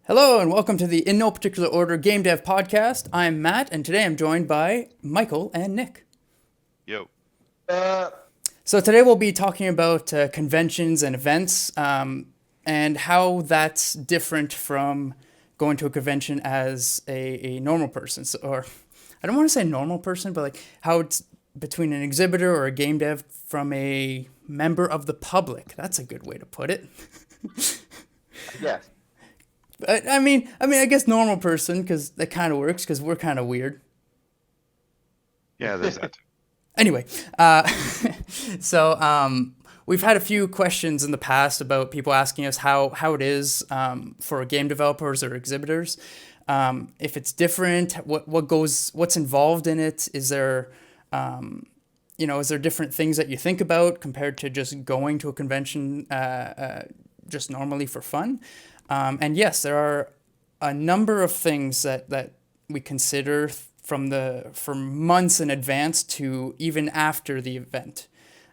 Hello and welcome to the In No Particular Order Game Dev podcast. I'm Matt and today I'm joined by Michael and Nick. Yo. Uh, So today we'll be talking about conventions and events and how that's different from going to a convention as a normal person. Or I don't want to say normal person, but like how it's between an exhibitor or a game dev from a member of the public. That's a good way to put it. yes. I guess normal person because that kind of works because we're kind of weird. Yeah, there's that. Anyway, so we've had a few questions in the past about people asking us how it is for game developers or exhibitors. If it's different, what's involved in it? Is there is there different things that you think about compared to just going to a convention just normally for fun? And yes, there are a number of things that we consider from months in advance to even after the event.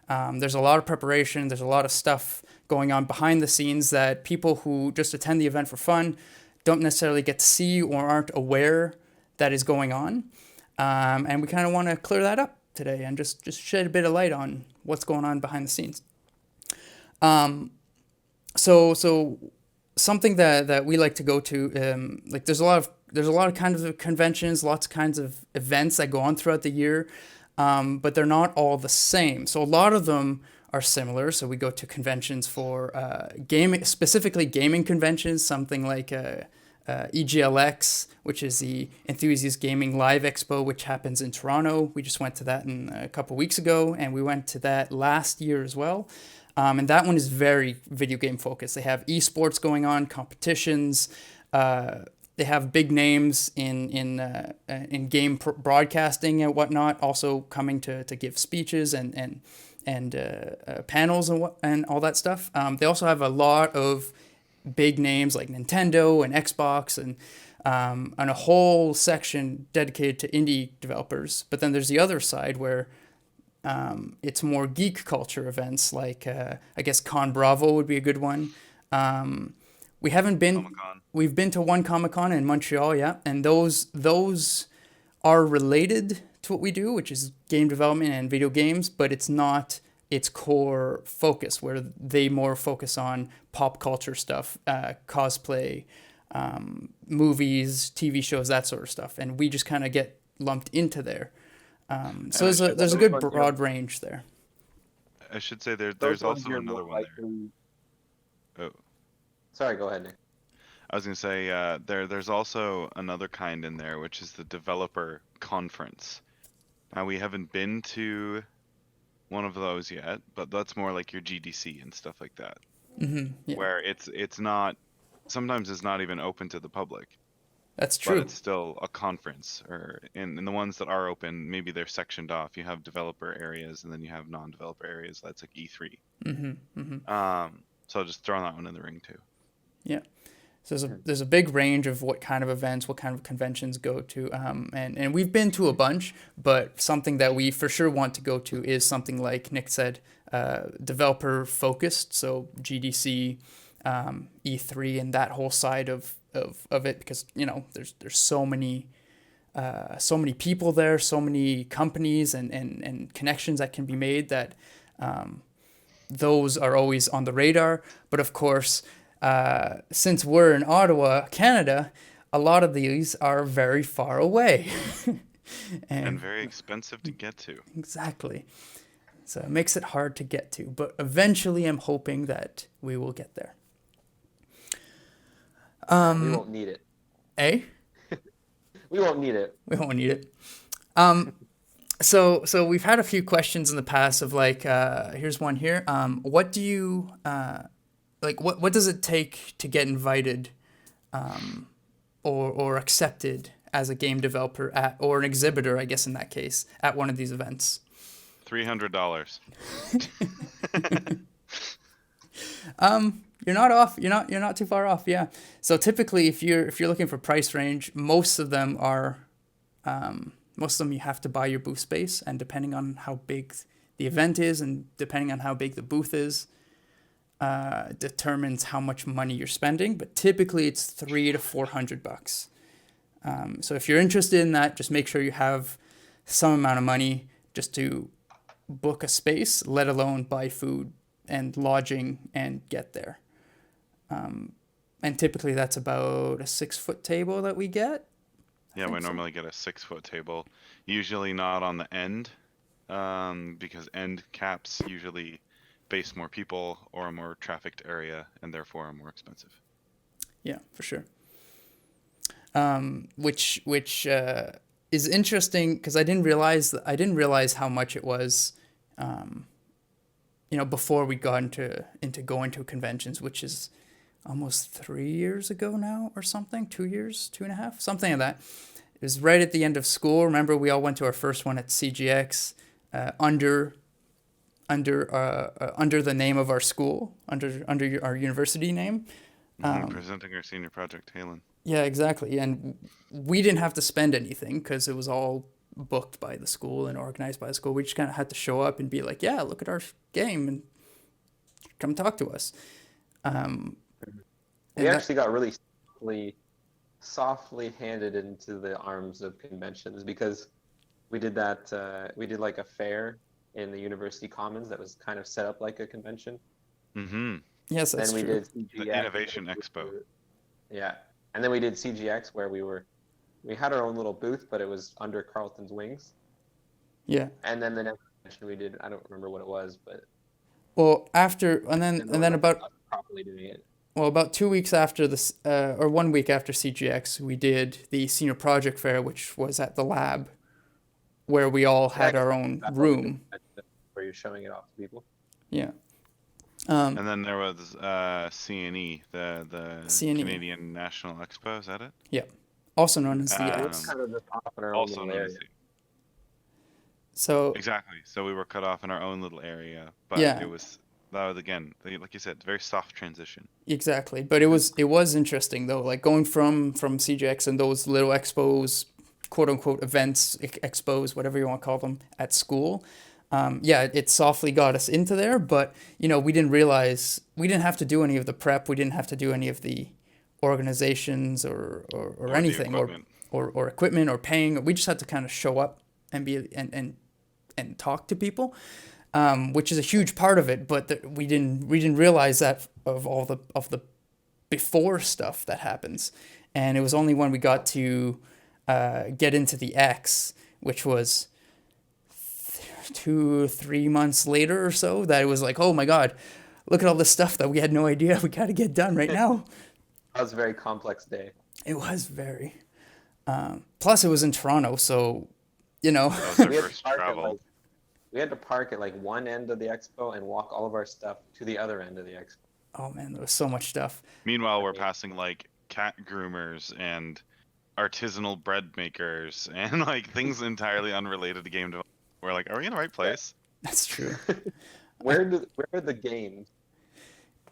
There's a lot of preparation. There's a lot of stuff going on behind the scenes that people who just attend the event for fun don't necessarily get to see or aren't aware that is going on. And we kind of want to clear that up today and just shed a bit of light on what's going on behind the scenes. So something that we like to go to, like there's a lot of kinds of conventions, lots of kinds of events that go on throughout the year, but they're not all the same. So a lot of them are similar. So we go to conventions for specifically gaming conventions, something like EGLX, which is the Enthusiast Gaming Live Expo, which happens in Toronto. We just went to that a couple weeks ago, and we went to that last year as well. And that one is very video game focused. They have esports going on, competitions. They have big names in game broadcasting and whatnot, also coming to give speeches and panels and all that stuff. They also have a lot of big names like Nintendo and Xbox and a whole section dedicated to indie developers. But then there's the other side where it's more geek culture events like I guess Con Bravo would be a good one. We haven't been. Comic-Con. We've been to one Comic-Con in Montreal, yeah, and those are related to what we do, which is game development and video games, but it's not its core focus, where they more focus on pop culture stuff, cosplay, movies, TV shows, that sort of stuff, and we just kind of get lumped into there. So there's a good broad range there. I should say there's Those ones also you're another more one there. likely- Oh, Sorry, go ahead, Nick. I was gonna say there's also another kind in there, which is the developer conference. Now we haven't been to one of those yet, but that's more like your GDC and stuff like that, Yeah, where it's not sometimes it's not even open to the public, that's but true. it's still a conference. Or in the ones that are open, maybe they're sectioned off. You have developer areas and then you have non-developer areas. That's like E3. So just throwing that one in the ring too. Yeah. So there's a big range of what kind of events, what kind of conventions go to, and we've been to a bunch, but something that we for sure want to go to is something like Nick said, developer focused, so GDC, E3, and that whole side of it, because there's so many people there, so many companies and connections that can be made that those are always on the radar. But of course, since we're in Ottawa, Canada, a lot of these are very far away. And very expensive to get to. Exactly. So it makes it hard to get to. But eventually I'm hoping that we will get there. We won't need it. Eh? We won't need it. We won't need it. So we've had a few questions in the past of like, here's one here. What do you what does it take to get invited, or accepted as a game developer or an exhibitor, I guess in that case, at one of these events? $300. You're not off. You're not too far off. Yeah. So typically, if you're looking for price range, most of them you have to buy your booth space, and depending on how big the event is, and depending on how big the booth is, determines how much money you're spending, but typically it's $300 to $400. So if you're interested in that, just make sure you have some amount of money just to book a space, let alone buy food and lodging and get there. And typically that's about a 6-foot table that we get. Yeah, we normally get a 6-foot table, usually not on the end, because end caps usually base more people or a more trafficked area and therefore are more expensive. Yeah, for sure. Which is interesting because I didn't realize how much it was, before we got into going to conventions, which is almost 3 years ago now or something, 2 years, 2.5, something like that. It was right at the end of school. Remember, we all went to our first one at CGX, under the name of our school, under our university name. Presenting our senior project, Halen. Yeah, exactly. And we didn't have to spend anything because it was all booked by the school and organized by the school. We just kind of had to show up and be like, yeah, look at our game and come talk to us. We actually got really softly handed into the arms of conventions because we did that. We did like a fair in the University Commons that was kind of set up like a convention. Mm-hmm. Yes, that's then we true. did CGX, The Innovation Expo. Yeah, and then we did CGX where we had our own little booth, but it was under Carlton's wings. Yeah. And then the next convention we did, I don't remember what it was, but well, after and then about properly doing it. Well, about 2 weeks after this, or 1 week after CGX, we did the senior project fair, which was at the lab, where we all had our own room. Where you're showing it off to people. Yeah. And then there was CNE, the CNE. Canadian National Expo. Is that it? Yeah. Also known as the It was kind of just off in our own Also little known area. as the- So Exactly. So we were cut off in our own little area, but Yeah. that was again, like you said, very soft transition. exactly, but it was interesting though, like going from CGX and those little expos, quote unquote events, expos, whatever you want to call them, at school. Yeah, it softly got us into there, but we didn't realize we didn't have to do any of the prep. We didn't have to do any of the organizations or the anything equipment. or equipment or paying. We just had to kind of show up and be and talk to people, which is a huge part of it. But we didn't realize that of all the before stuff that happens, and it was only when we got to get into the X, which was 2-3 months later or so, that it was like, oh my God, look at all this stuff that we had no idea we got to get done right now. That was a very complex day. It was very. Plus, it was in Toronto, so That was our We had, first to park at, travel. like, we had to park at like one end of the expo and walk all of our stuff to the other end of the expo. oh man, there was so much stuff. Meanwhile, we're passing like cat groomers and artisanal bread makers and like things entirely unrelated to game development. We're like, are we in the right place? That's true. Where are the games?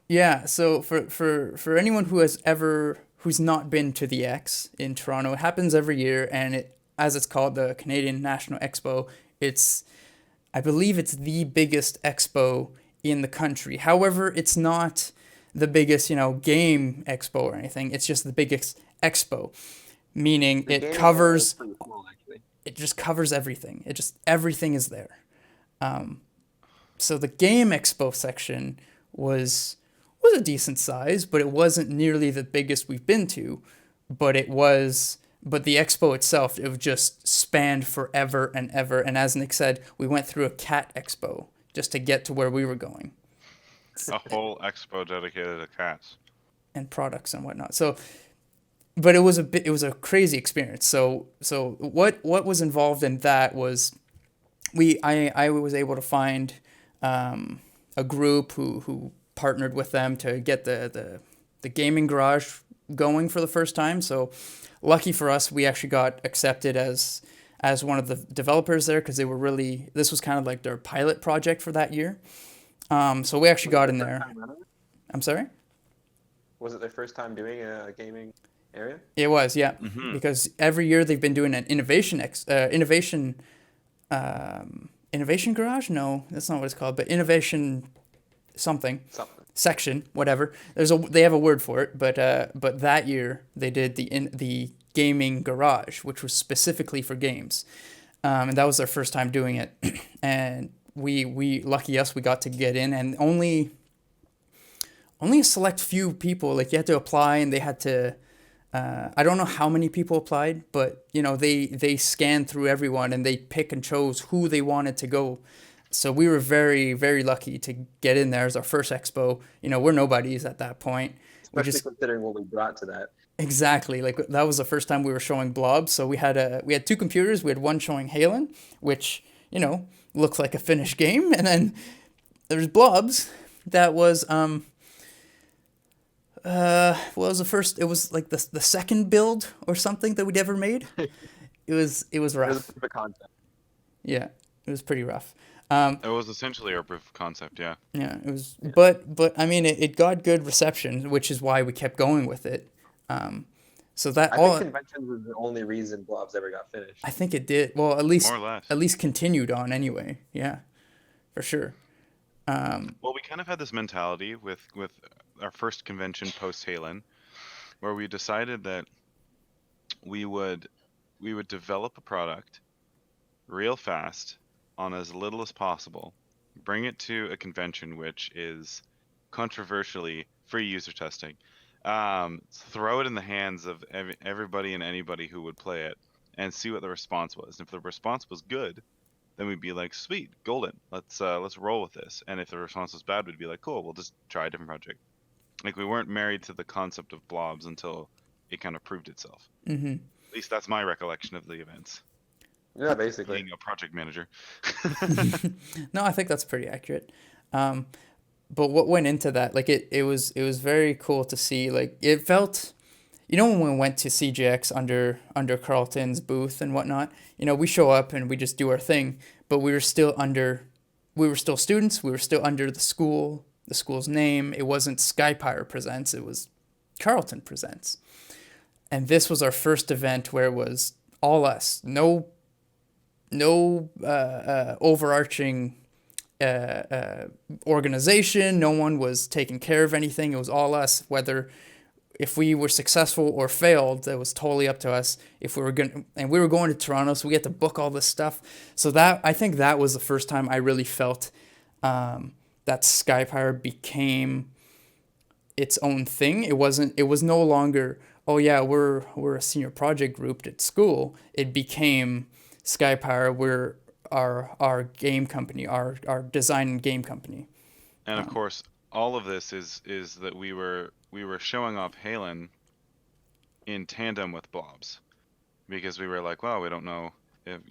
Yeah, so for anyone who's not been to the X in Toronto, it happens every year, and as it's called, the Canadian National Expo. I believe it's the biggest expo in the country. However, it's not the biggest, game expo or anything. It's just the biggest expo, meaning The it game covers. is pretty small, actually. It just covers everything. Everything is there. So the game expo section was a decent size, but it wasn't nearly the biggest we've been to. But the expo itself, it just spanned forever and ever. And as Nick said, we went through a cat expo just to get to where we were going, A whole expo dedicated to cats. and products and whatnot. So, but it was a crazy experience. So what was involved in that was I was able to find a group who partnered with them to get the gaming garage going for the first time. So lucky for us, we actually got accepted as one of the developers there because this was kind of like their pilot project for that year. So we actually got in there. I'm sorry? Was it their first time doing a gaming area? It was, yeah, Mhm. because every year they've been doing an innovation garage. No, that's not what it's called, but innovation something. Something. section, whatever. They have a word for it, but that year they did the gaming garage, which was specifically for games, and that was their first time doing it, and we lucky us, we got to get in, and only a select few people, like you had to apply, and they had to. I don't know how many people applied, but they scanned through everyone and they pick and chose who they wanted to go. So we were very, very lucky to get in there as our first expo. We're nobodies at that point. We Especially just considering what we brought to that. exactly, like that was the first time we were showing Blobs. So we had two computers. We had one showing Halen, which looked like a finished game, and then there's Blobs that was what was the first? It was like the second build or something that we'd ever made. It was It was rough. the concept. Yeah, it was pretty rough. It was essentially our proof of concept, yeah. Yeah, it was. But I mean, it got good reception, which is why we kept going with it. So that I think conventions was the only reason Blobs ever got finished. I think it did. Well, More or less. at least continued on anyway. Yeah, for sure. Well, we kind of had this mentality with our first convention post Halen, where we decided that we would develop a product real fast on as little as possible, bring it to a convention which is controversially free user testing, throw it in the hands of everybody and anybody who would play it, and see what the response was. And if the response was good, then we'd be like, sweet, golden, let's roll with this. And if the response was bad, we'd be like, cool, we'll just try a different project. Like, we weren't married to the concept of Blobs until it kind of proved itself. Mm-hmm. At least that's my recollection of the events. Yeah, basically. Being a project manager. No, I think that's pretty accurate. But what went into that, like it was very cool to see. Like it felt, when we went to CGX under Carlton's booth and whatnot, we show up and we just do our thing, but we were still students. We were still under the school's name. It wasn't SkyPyre Presents. It was Carlton Presents. And this was our first event where it was all us. No overarching organization. No one was taking care of anything. It was all us. Whether if we were successful or failed, that was totally up to us. If we were going to Toronto, so we had to book all this stuff. So I think that was the first time I really felt that SkyPyre became its own thing. It was no longer, oh yeah, we're a senior project group at school. It became SkyPyre. We're our game company, our design and game company. And of course, all of this is that we were showing off Halen in tandem with Blobs, because we were like, wow, we don't know if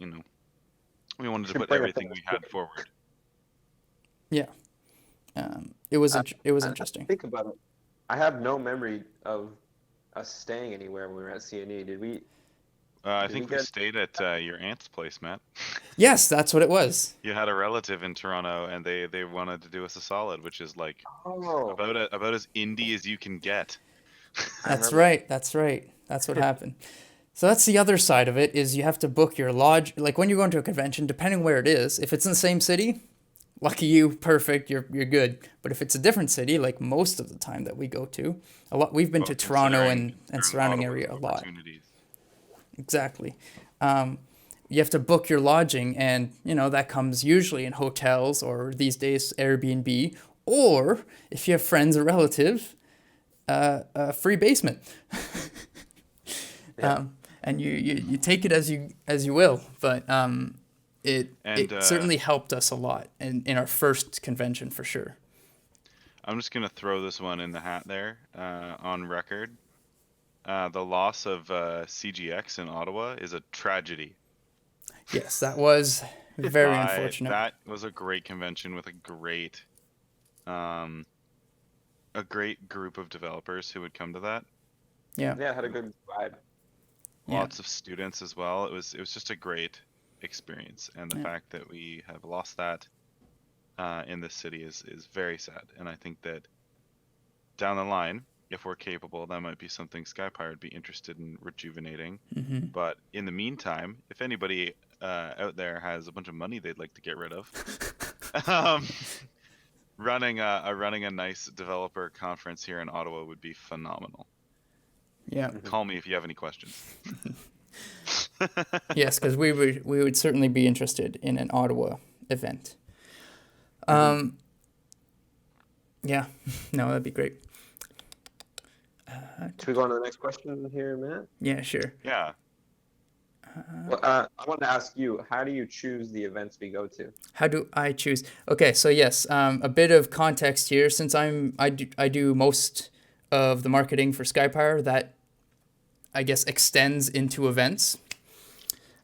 we wanted to put everything we had forward. Yeah, it was interesting. Think about it. I have no memory of us staying anywhere when we were at CNE. Did we? I think we stayed at your aunt's place, Matt. Yes, that's what it was. You had a relative in Toronto, and they wanted to do us a solid, which is like about as indie as you can get. That's right. That's what happened. So that's the other side of it, is you have to book your lodge. Like when you're going to a convention, depending where it is, if it's in the same city, lucky you, perfect, you're good. But if it's a different city, like most of the time that we go to, we've been to Toronto and surrounding area a lot. Exactly. You have to book your lodging, and that comes usually in hotels, or these days Airbnb, or if you have friends or relatives, a free basement. Yeah. And you take it as you will, but it certainly helped us a lot in our first convention for sure. I'm just gonna throw this one in the hat there, on record. The loss of CGX in Ottawa is a tragedy. Yes, that was very unfortunate. That was a great convention with a great group of developers who would come to that. Yeah. Yeah, it had a good vibe. Lots of students as well. It was just a great experience, and the fact that we have lost that in this city is very sad. And I think that down the line, if we're capable, that might be something SkyPyre would be interested in rejuvenating. Mm-hmm. But in the meantime, if anybody out there has a bunch of money they'd like to get rid of, running a nice developer conference here in Ottawa would be phenomenal. Yeah. Call me if you have any questions. Yes, because we would certainly be interested in an Ottawa event. Yeah. No, that'd be great. Should we go on to the next question here, Matt? Yeah, sure. Yeah. Well, I want to ask you, how do you choose the events we go to? How do I choose? Okay, so yes, a bit of context here. Since I do most of the marketing for SkyPyre, that I guess extends into events.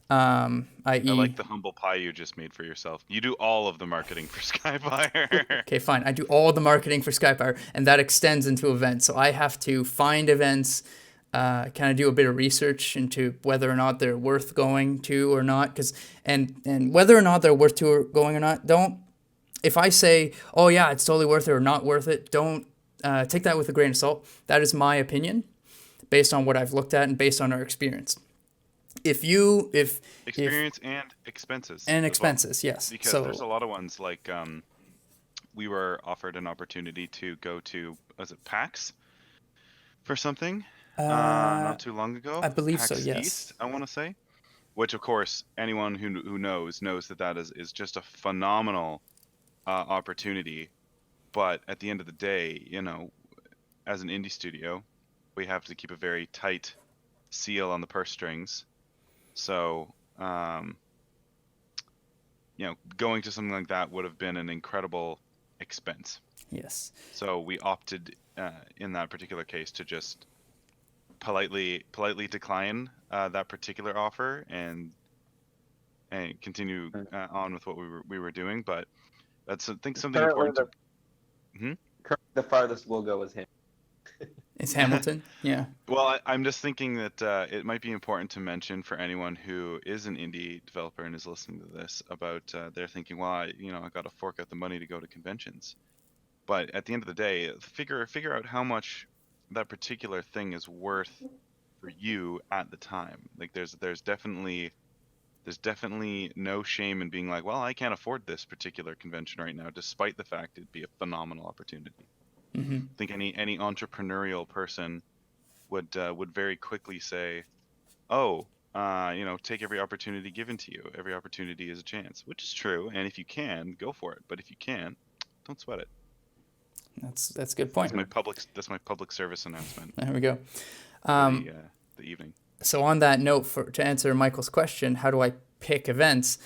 I I.e., like the humble pie you just made for yourself. You do all of the marketing for SkyPyre. okay, fine. I do all the marketing for SkyPyre, and that extends into events. So I have to find events, kind of do a bit of research into whether or not they're worth going to or not. And whether or not they're worth going or not, don't. If I say, oh yeah, it's totally worth it or not worth it, don't take that with a grain of salt. That is my opinion, based on what I've looked at and based on our experience. Experience and expenses. And as well. expenses, yes. Because So there's a lot of ones like we were offered an opportunity to go to, was it PAX for something not too long ago? I believe PAX so, yes. East, I want to say. Which of course anyone who knows that is just a phenomenal opportunity. But at the end of the day, as an indie studio, we have to keep a very tight seal on the purse strings. So, going to something like that would have been an incredible expense. yes. So we opted in that particular case to just politely decline that particular offer and continue on with what we were doing. But that's I think something important to. Currently the farthest we'll go is him. It's Hamilton, yeah. Well, I'm just thinking that it might be important to mention for anyone who is an indie developer and is listening to this about they're thinking, well, I got to fork out the money to go to conventions. But at the end of the day, figure out how much that particular thing is worth for you at the time. Like there's definitely no shame in being like, well, I can't afford this particular convention right now, despite the fact it'd be a phenomenal opportunity. Mm-hmm. I think any entrepreneurial person would very quickly say, "Oh, take every opportunity given to you. Every opportunity is a chance," which is true. And if you can, go for it. But if you can't, don't sweat it. That's a good point. That's my public service announcement. There we go. For the evening. So on that note, to answer Michael's question, how do I pick events?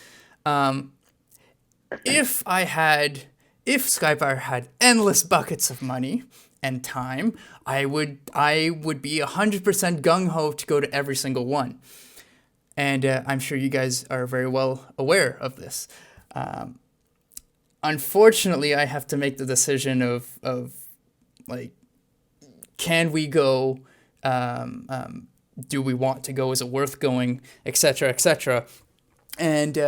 If SkyPyre had endless buckets of money and time, I would be 100% gung-ho to go to every single one. And I'm sure you guys are very well aware of this. Unfortunately, I have to make the decision of like, can we go? Do we want to go? Is it worth going? Etc. Etc. And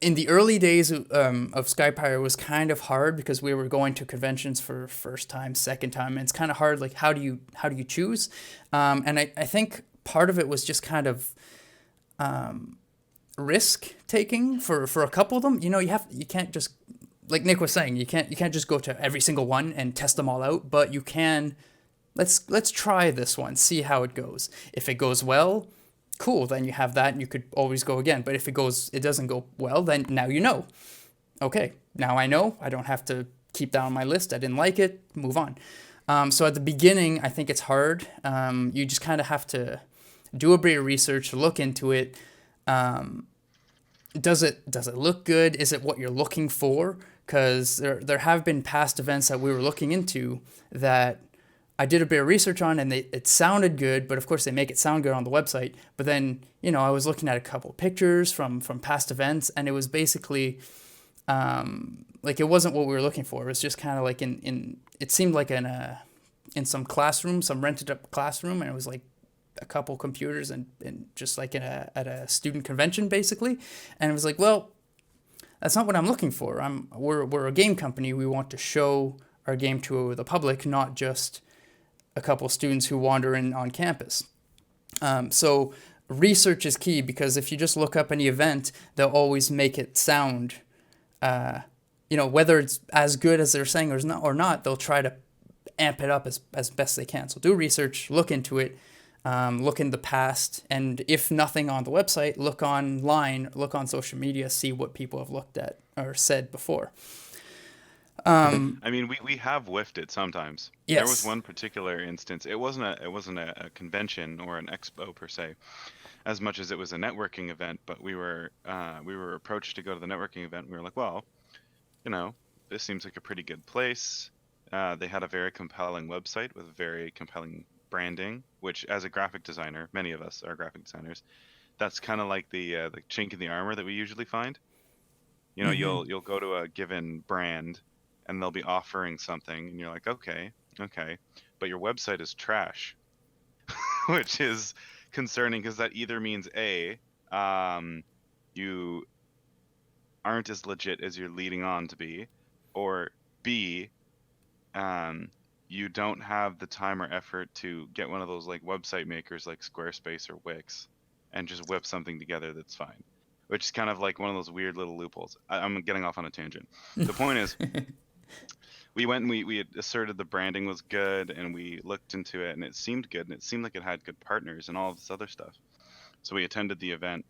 in the early days of SkyPyre, it was kind of hard because we were going to conventions for first time, second time, and it's kind of hard. Like, how do you choose? And I think part of it was just kind of risk taking for a couple of them. You can't just, like Nick was saying, you can't just go to every single one and test them all out, but you can. Let's try this one, see how it goes. If it goes well, cool, then you have that and you could always go again. But if it doesn't go well, then now you know. Okay, now I know. I don't have to keep that on my list. I didn't like it, move on. So at the beginning, I think it's hard. You just kind of have to do a bit of research, look into it. Does it look good? Is it what you're looking for? Because there have been past events that we were looking into that I did a bit of research on, and it sounded good, but of course they make it sound good on the website. But then, I was looking at a couple pictures from past events, and it was basically, like it wasn't what we were looking for. It was just kind of like it seemed like in some classroom, some rented up classroom, and it was like a couple computers and just like at a student convention basically. And it was like, well, that's not what I'm looking for. We're a game company. We want to show our game to the public, not just a couple students who wander in on campus. So research is key, because if you just look up any event, they'll always make it sound whether it's as good as they're saying or not, they'll try to amp it up as best they can. So do research, look into it, look in the past, and if nothing on the website, look online, look on social media, see what people have looked at or said before. I mean, we have whiffed it sometimes. There was Yes. one particular instance. It wasn't a convention or an expo per se, as much as it was a networking event. But we were approached to go to the networking event. We were like, well, this seems like a pretty good place. They had a very compelling website with very compelling branding, which, as a graphic designer, many of us are graphic designers. That's kind of like the chink in the armor that we usually find. Mm-hmm. You'll go to a given brand and they'll be offering something and you're like, okay, but your website is trash, which is concerning because that either means A, you aren't as legit as you're leading on to be, or B, you don't have the time or effort to get one of those like website makers like Squarespace or Wix and just whip something together that's fine. Which is kind of like one of those weird little loopholes. I'm getting off on a tangent. The point is, we went and we had asserted the branding was good, and we looked into it, and it seemed good, and it seemed like it had good partners and all of this other stuff. So we attended the event,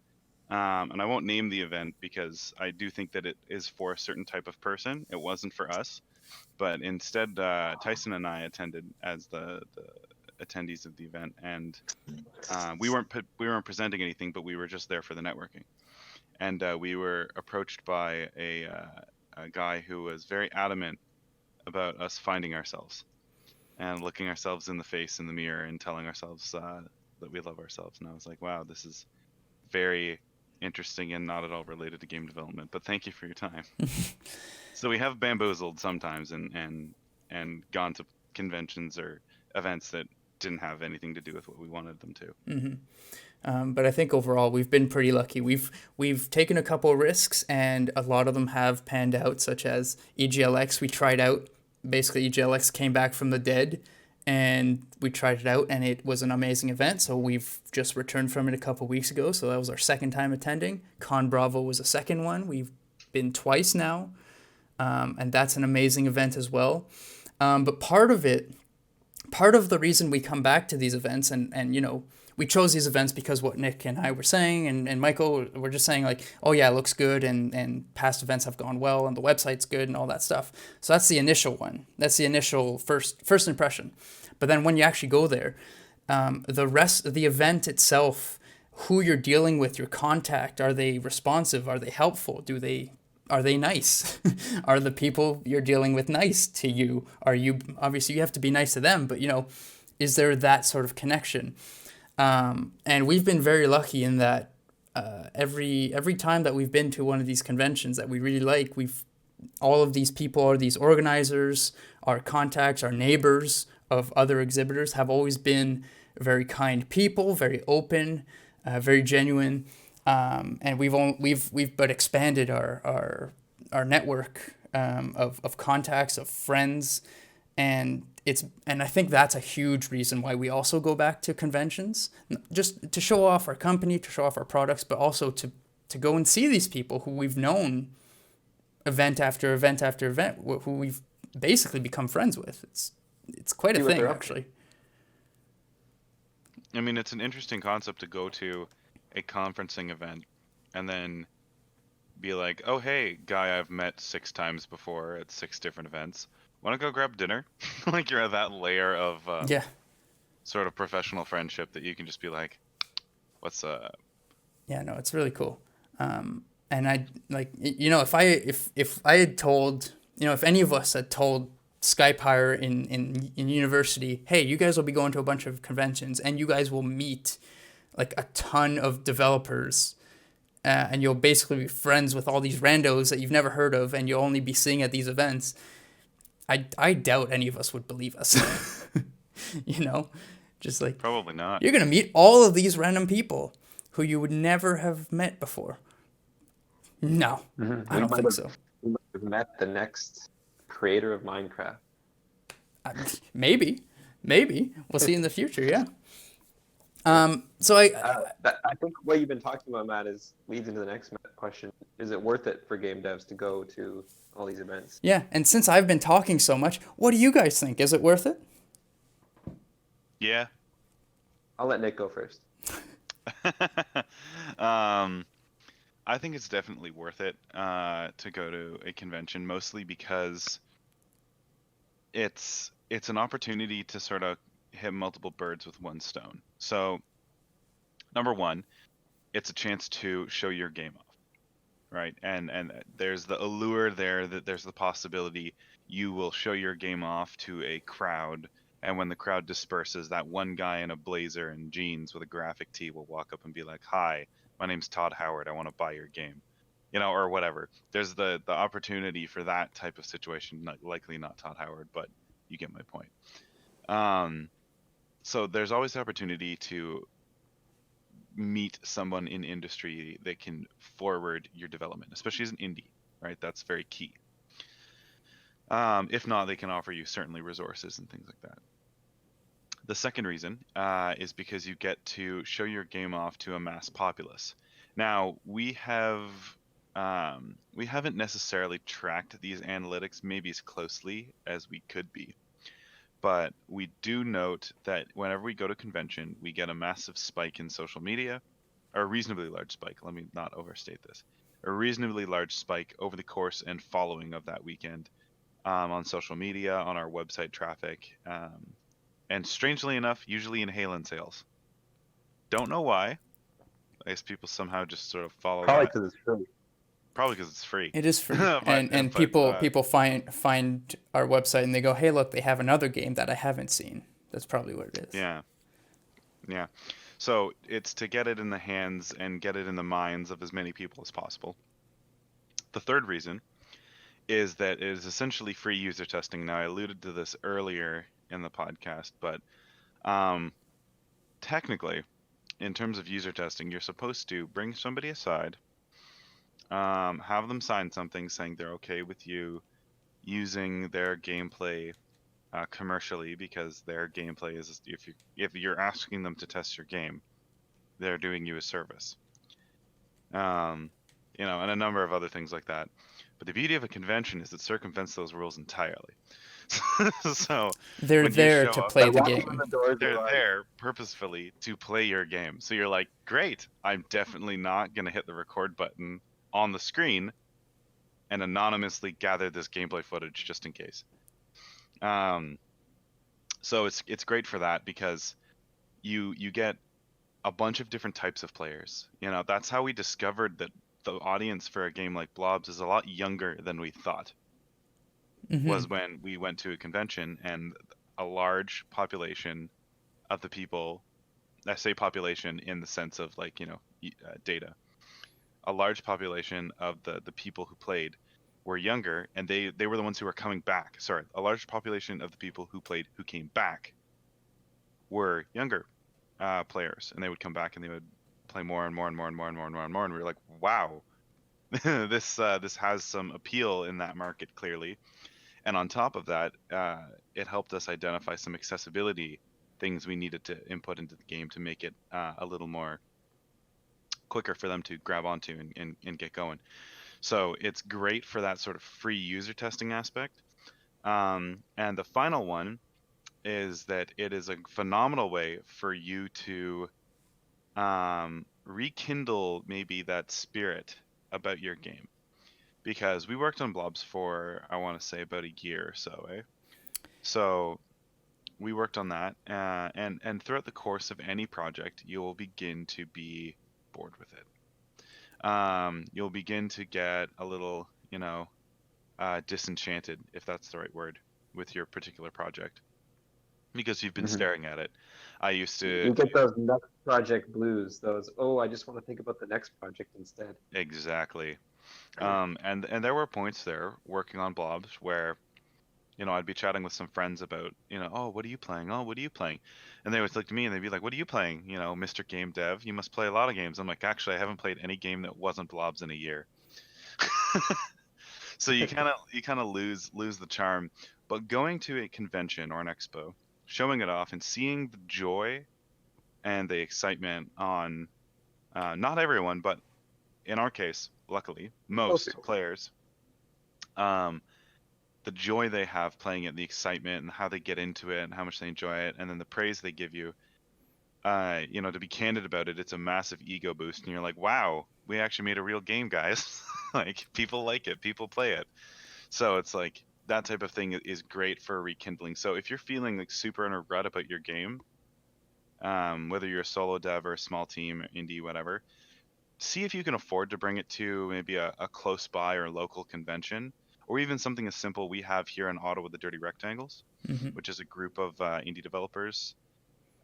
and I won't name the event because I do think that it is for a certain type of person. It wasn't for us, but instead, Tyson and I attended as the attendees of the event, and we weren't presenting anything, but we were just there for the networking. And we were approached by a guy who was very adamant about us finding ourselves and looking ourselves in the face in the mirror and telling ourselves that we love ourselves. And I was like, wow, this is very interesting and not at all related to game development. But thank you for your time. So we have bamboozled sometimes and gone to conventions or events that didn't have anything to do with what we wanted them to. Mm-hmm. But I think overall we've been pretty lucky. We've taken a couple of risks, and a lot of them have panned out, such as EGLX. We tried out. Basically, EGLX came back from the dead, and we tried it out, and it was an amazing event. So we've just returned from it a couple of weeks ago. So that was our second time attending. Con Bravo was the second one. We've been twice now, and that's an amazing event as well. But part of the reason we come back to these events, and we chose these events because what Nick and I were saying, and Michael were just saying, like, oh yeah, it looks good, and past events have gone well, and the website's good, and all that stuff. So that's the initial one. That's the initial first impression. But then when you actually go there, the rest of the event itself, who you're dealing with, your contact, are they responsive? Are they helpful? Are they nice? Are the people you're dealing with nice to you? Obviously you have to be nice to them, but is there that sort of connection? And we've been very lucky in that every time that we've been to one of these conventions that we really like, all of these people, or these organizers, our contacts, our neighbors of other exhibitors have always been very kind people, very open, very genuine, and we've but expanded our network of contacts, of friends, and I think that's a huge reason why we also go back to conventions, just to show off our company, to show off our products, but also to go and see these people who we've known event after event after event, who we've basically become friends with. It's quite a thing, actually. I mean, it's an interesting concept to go to a conferencing event and then be like, oh, hey, guy I've met 6 times before at 6 different events. Want to go grab dinner? Like, you're at that layer of sort of professional friendship that you can just be like, what's up? Yeah, no, it's really cool. And I, like, if I had told, if any of us had told SkyPyre in university, hey, you guys will be going to a bunch of conventions and you guys will meet like a ton of developers, and you'll basically be friends with all these randos that you've never heard of and you'll only be seeing at these events, I doubt any of us would believe us. Just like, probably not. You're going to meet all of these random people who you would never have met before. No, I don't think so. We might have met the next creator of Minecraft. Maybe. We'll see in the future, yeah. So I, I think what you've been talking about, Matt, is leads into the next question. Is it worth it for game devs to go to all these events? yeah, and since I've been talking so much, what do you guys think? Is it worth it? Yeah. I'll let Nick go first. um, I think it's definitely worth it to go to a convention, mostly because it's an opportunity to sort of hit multiple birds with one stone. So, number one, it's a chance to show your game off, right? And there's the allure there that there's the possibility you will show your game off to a crowd, and when the crowd disperses, that one guy in a blazer and jeans with a graphic tee will walk up and be like, "Hi, my name's Todd Howard. I want to buy your game." Or whatever. There's the opportunity for that type of situation. Likely not Todd Howard, but you get my point. So there's always the opportunity to meet someone in industry that can forward your development, especially as an indie, right? That's very key. If not, they can offer you certainly resources and things like that. The second reason is because you get to show your game off to a mass populace. Now, we haven't necessarily tracked these analytics maybe as closely as we could be, but we do note that whenever we go to convention, we get a massive spike in social media, or a reasonably large spike. Let me not overstate this. A reasonably large spike over the course and following of that weekend on social media, on our website traffic, and strangely enough, usually in Halen sales. Don't know why. I guess people somehow just sort of follow Probably that. because it's free. Probably because it's free. It is free, but, and but people find our website and they go, "Hey, look, they have another game that I haven't seen." That's probably what it is. yeah, yeah. So it's to get it in the hands and get it in the minds of as many people as possible. The third reason is that it is essentially free user testing. Now, I alluded to this earlier in the podcast, but technically, in terms of user testing, you're supposed to bring somebody aside, have them sign something saying they're okay with you using their gameplay commercially, because their gameplay is, if you're asking them to test your game, they're doing you a service. And a number of other things like that. But the beauty of a convention is it circumvents those rules entirely. So They're when you there show to up, play the Walking in game. the doors they're are there purposefully to play your game. So you're like, great, I'm definitely not going to hit the record button on the screen and anonymously gather this gameplay footage just in case. So it's great for that, because you get a bunch of different types of players. That's how we discovered that the audience for a game like Blobs is a lot younger than we thought. Was when we went to a convention and a large population of the people, I say population in the sense of data, a large population of the people who played were younger, and they were the ones who were coming back. Sorry, a large population of the people who played who came back were younger players, and they would come back and they would play more and more and more and more and more and more and more, and we were like, wow, this has some appeal in that market, clearly. And on top of that, it helped us identify some accessibility things we needed to input into the game to make it a little more quicker for them to grab onto and get going. So it's great for that sort of free user testing aspect. And the final one is that it is a phenomenal way for you to rekindle maybe that spirit about your game. Because we worked on Blobs for, I want to say, about a year or so, eh? So we worked on that, and throughout the course of any project, you will begin to be bored with it. You'll begin to get a little, disenchanted, if that's the right word, with your particular project, because you've been staring at it. I used to you get those next project blues. Those, oh, I just want to think about the next project instead. exactly. And there were points there working on Blobs where, I'd be chatting with some friends about, oh, what are you playing? Oh, what are you playing? And they would look to me and they'd be like, what are you playing? Mr. Game Dev, you must play a lot of games. I'm like, actually, I haven't played any game that wasn't Blobs in a year. So you kind of lose the charm. But going to a convention or an expo, showing it off and seeing the joy and the excitement on not everyone, but in our case, luckily, most players, the joy they have playing it, the excitement and how they get into it and how much they enjoy it, and then the praise they give you. To be candid about it, it's a massive ego boost, and you're like, wow, we actually made a real game, guys. Like, people like it, people play it. So it's like that type of thing is great for rekindling. So if you're feeling like super in a rut about your game, whether you're a solo dev or a small team, indie, whatever, see if you can afford to bring it to maybe a close by or local convention, or even something as simple we have here in Ottawa, the Dirty Rectangles, which is a group of indie developers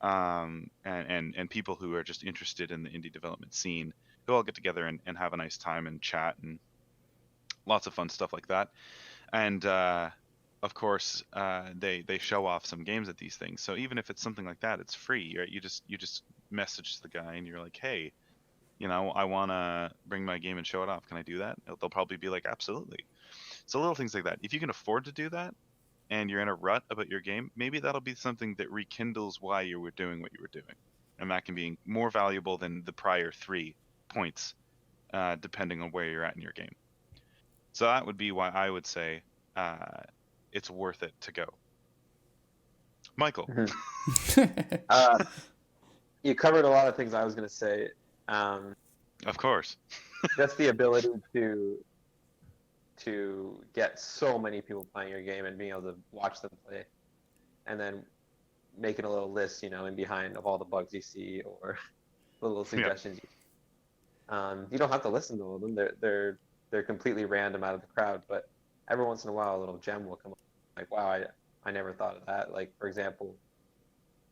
and people who are just interested in the indie development scene, who all get together and have a nice time and chat and lots of fun stuff like that. And of course, they show off some games at these things. So even if it's something like that, it's free. Right? You just message the guy and you're like, hey, I want to bring my game and show it off. Can I do that? They'll probably be like, absolutely. So little things like that. If you can afford to do that, and you're in a rut about your game, maybe that'll be something that rekindles why you were doing what you were doing, and that can be more valuable than the prior 3 points, depending on where you're at in your game. So that would be why I would say it's worth it to go. Michael. You covered a lot of things I was going to say. Of course. Just the ability to get so many people playing your game and being able to watch them play, and then making a little list, in behind of all the bugs you see or the little suggestions. You don't have to listen to all of them. They're completely random out of the crowd, but every once in a while a little gem will come up. Like, wow, I never thought of that. Like, for example,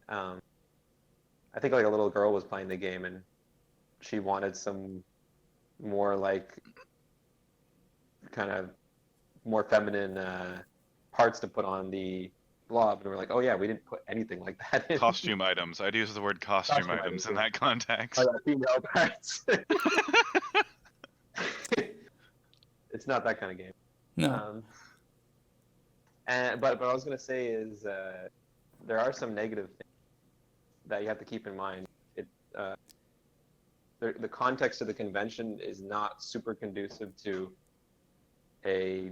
I think like a little girl was playing the game and she wanted some more like kind of more feminine parts to put on the blob, and we're like, oh yeah, we didn't put anything like that in. Costume items. I'd use the word costume items in that context. Oh, yeah, female parts. It's not that kind of game. No. But what I was gonna say is there are some negative things that you have to keep in mind. The context of the convention is not super conducive to a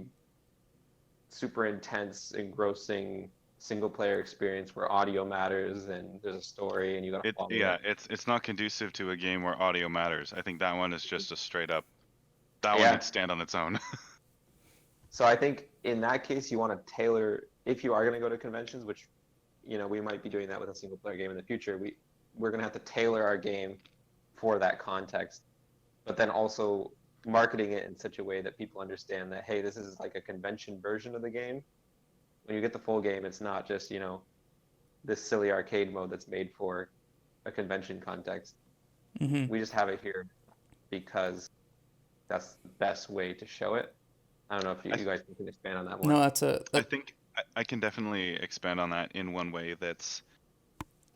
super intense, engrossing single-player experience where audio matters and there's a story and you got to follow it. It's not conducive to a game where audio matters. I think that one is just a straight up. That one needs to stand on its own. So I think in that case, you want to tailor, if you are going to go to conventions, which we might be doing that with a single-player game in the future. We're going to have to tailor our game for that context, but then also marketing it in such a way that people understand that, hey, this is like a convention version of the game. When you get the full game, it's not just this silly arcade mode that's made for a convention context. We just have it here because that's the best way to show it. I don't know if you guys can expand on that more. No, I think I can definitely expand on that in one way. That's,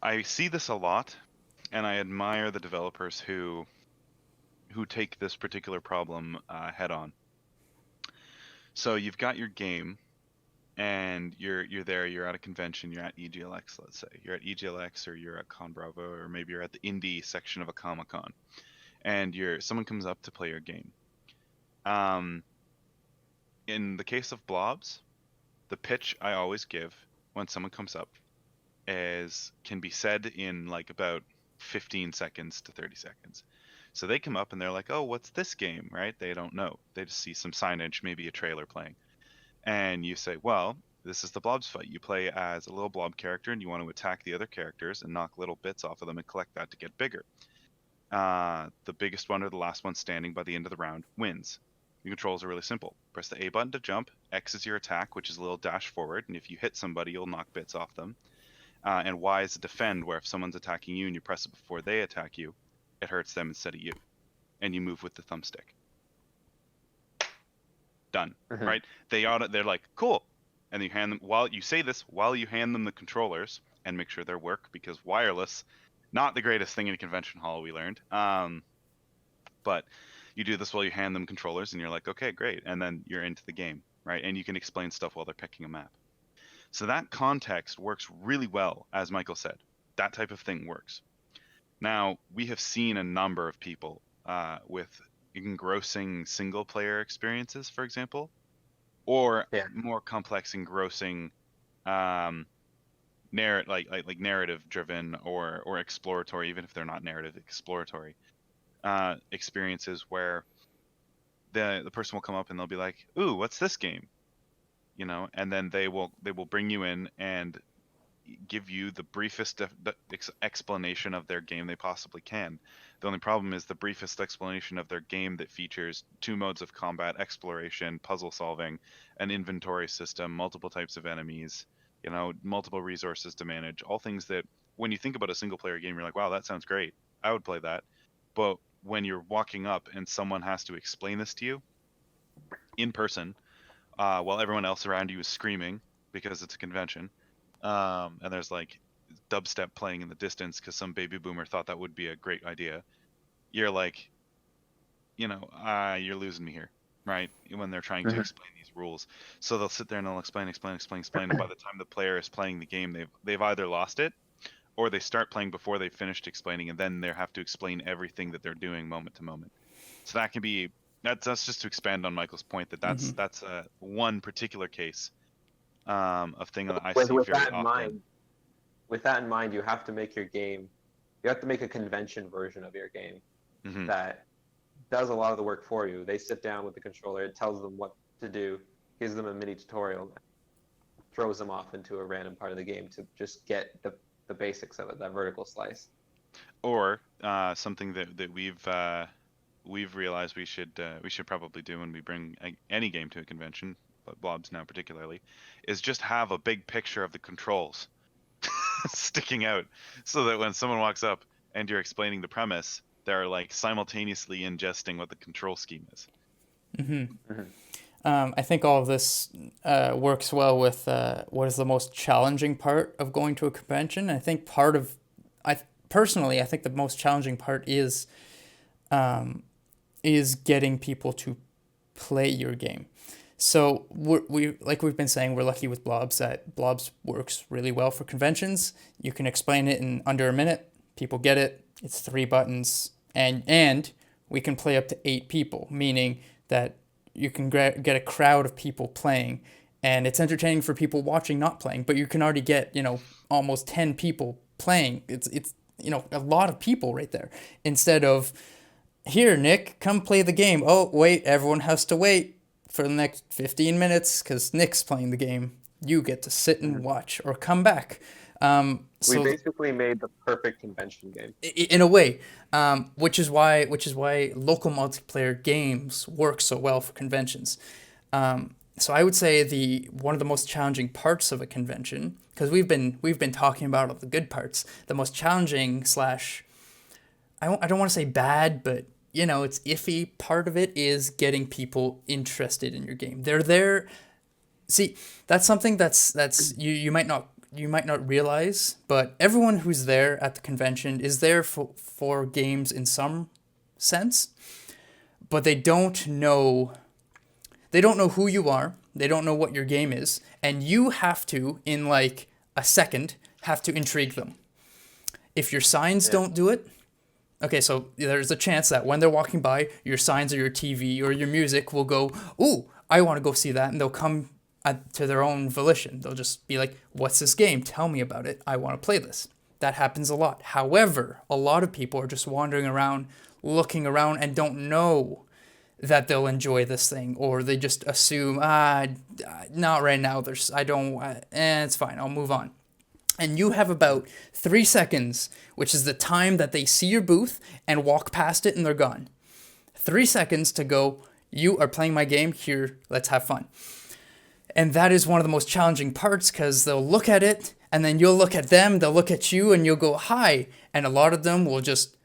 I see this a lot, and I admire the developers who take this particular problem head on. So you've got your game, and you're there. You're at a convention. You're at EGLX, let's say. You're at EGLX, or you're at Con Bravo, or maybe you're at the indie section of a Comic-Con, and someone comes up to play your game. In the case of Blobs, the pitch I always give when someone comes up can be said in like about 15 seconds to 30 seconds. So they come up and they're like, oh, what's this game, right? They don't know. They just see some signage, maybe a trailer playing. And you say, well, this is the Blobs fight. You play as a little blob character and you want to attack the other characters and knock little bits off of them and collect that to get bigger. The biggest one or the last one standing by the end of the round wins. Your controls are really simple. Press the A button to jump, X is your attack, which is a little dash forward, and if you hit somebody, you'll knock bits off them. And Y is a defend, where if someone's attacking you and you press it before they attack you, it hurts them instead of you. And you move with the thumbstick. Done. Right? They're like, cool. And you hand them, while you hand them the controllers, and make sure they work, because wireless, not the greatest thing in a convention hall, we learned. But you do this while you hand them controllers, and you're like, okay, great. And then you're into the game, right? And you can explain stuff while they're picking a map. So that context works really well, as Michael said. That type of thing works. Now, we have seen a number of people with engrossing single player experiences, for example, or Yeah. more complex, engrossing like narrative driven or exploratory, even if they're not narrative, exploratory experiences where the person will come up and they'll be like, "Ooh, what's this game?" And then they will bring you in and give you the briefest explanation of their game they possibly can. The only problem is the briefest explanation of their game that features 2 modes of combat: exploration, puzzle solving, an inventory system, multiple types of enemies, multiple resources to manage, all things that when you think about a single player game, you're like, wow, that sounds great. I would play that. But when you're walking up and someone has to explain this to you in person, while everyone else around you is screaming because it's a convention, and there's like dubstep playing in the distance because some baby boomer thought that would be a great idea, you're like, you're losing me here, right? When they're trying to explain these rules. So they'll sit there and they'll explain, and by the time the player is playing the game, they've either lost it, or they start playing before they've finished explaining, and then they have to explain everything that they're doing moment to moment. So that can be that's just to expand on Michael's point that's one particular case of thing that I see With very that in often. mind, with that in mind, you have to make your game. You have to make a convention version of your game that does a lot of the work for you. They sit down with the controller, it tells them what to do, gives them a mini tutorial, throws them off into a random part of the game to just get the basics of it, that vertical slice. Or something that we've realized we should probably do when we bring any game to a convention, but Blobs now particularly, is just have a big picture of the controls sticking out, so that when someone walks up and you're explaining the premise, they're like simultaneously ingesting what the control scheme is. I think all of this works well with what is the most challenging part of going to a convention. I think personally, I think the most challenging part is getting people to play your game. So we've been saying, we're lucky with Blobs that Blobs works really well for conventions. You can explain it in under a minute. People get it. It's 3 buttons, and we can play up to 8 people, meaning that you can get a crowd of people playing, and it's entertaining for people watching, not playing. But you can already get almost 10 people playing. It's a lot of people right there. Instead of, here, Nick, come play the game. Oh wait, everyone has to wait for the next 15 minutes because Nick's playing the game. You get to sit and watch or come back. We basically made the perfect convention game. In a way, which is why local multiplayer games work so well for conventions. So I would say one of the most challenging parts of a convention, because we've been talking about all the good parts, the most challenging / I don't want to say bad, but it's iffy part of it is getting people interested in your game. They're there. See, that's something that's you might not realize, but everyone who's there at the convention is there for games in some sense, but they don't know who you are. They don't know what your game is, and you have to, in like a second, have to intrigue them. If your signs don't do it, okay, so there's a chance that when they're walking by, your signs or your TV or your music will go, ooh, I want to go see that, and they'll come to their own volition. They'll just be like, what's this game? Tell me about it. I want to play this. That happens a lot. However, a lot of people are just wandering around, looking around, and don't know that they'll enjoy this thing, or they just assume, not right now. It's fine. I'll move on. And you have about 3 seconds, which is the time that they see your booth and walk past it and they're gone. 3 seconds to go, you are playing my game, here, let's have fun. And that is one of the most challenging parts, because they'll look at it and then you'll look at them, they'll look at you and you'll go, hi. And a lot of them will just